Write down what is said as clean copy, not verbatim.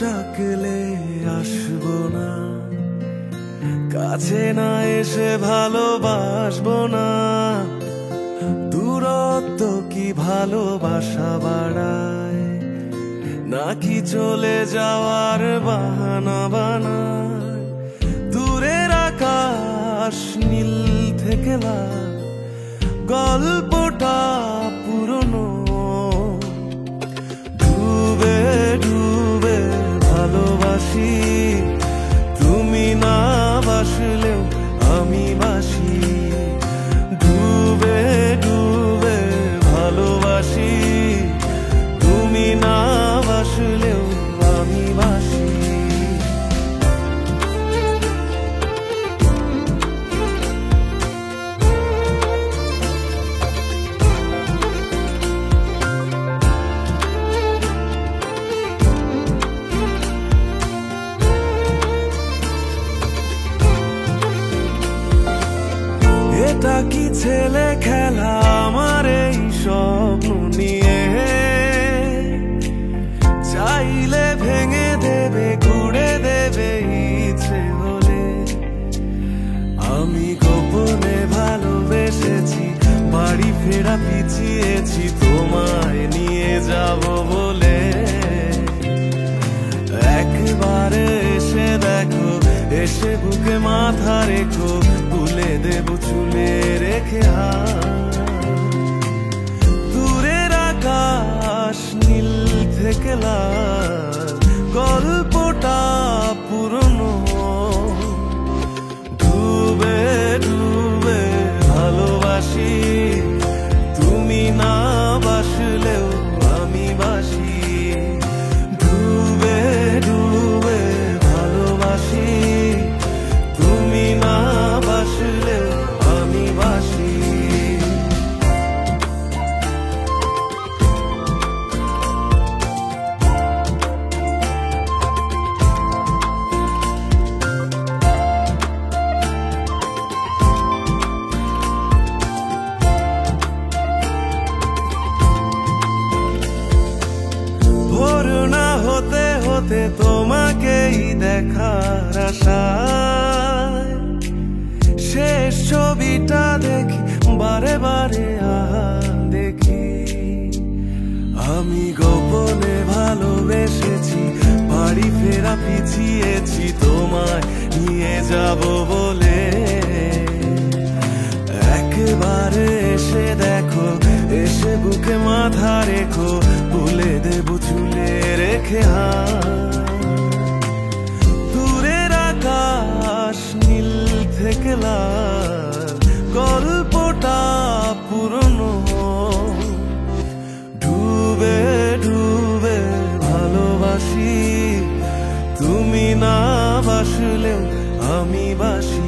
ডাকলে আসবো না, কাছে না এসে ভালোবাসবো না। দূরত্ব কি ভালোবাসা বাড়ায়, নাকি চলে যাওয়ার বাহানা বানায়? দূরের আকাশ নীল থেকে লাল, গল্পটা পুরনো। ডুবে ডুবে ভালোবাসি, তুমি না বাসলেও আমি বাসি। ডুবে ডুবে ভালোবাসি, তুমি না বাসলেও আমি বাসি। এটা কি ছেলে খেলা আমার এই স্বপ্ন নিয়ে? চাইলে ভেঙে দেবে, ঘুরে দেবে ইচ্ছে হলে। আমি গোপনে ভালোবেসেছি, বাড়ি ফেরা পিছিয়েছি তোমায় নিয়ে যাব বলে। একবারে এসে দেখো, এসে বুকে মাথা রেখো, তুলে দেব চুলে রেখে হাত। দূরের আকাশ নীল থেকে লাল, গল্পটা পুরনো। ডুবে ডুবে ভালোবাসি, তুমি না বাসলেও আমি বাসি। ডুবে ডুবে ভালোবাসি, তুমি না বাসলেও আমি বাসি। ভোর না হতে হতে তোমাকেই দেখার আশায়, শেষ ছবিটা দেখি বারে বারে দেখি। আমি গোপনে ভালোবেসেছি, বাড়ি ফেরা পিছিয়েছি তোমায় নিয়ে যাব বলে। একবারে এসে দেখো, এসে বুকে মাথা রেখো, তুলে দেব চুলে রেখে হাত। দূরের আকাশ নীল থেকে লাল, গল্পটা পুরনো। ডুবে ডুবে ভালোবাসি, তুমি না বাসলেও আমি বাসি।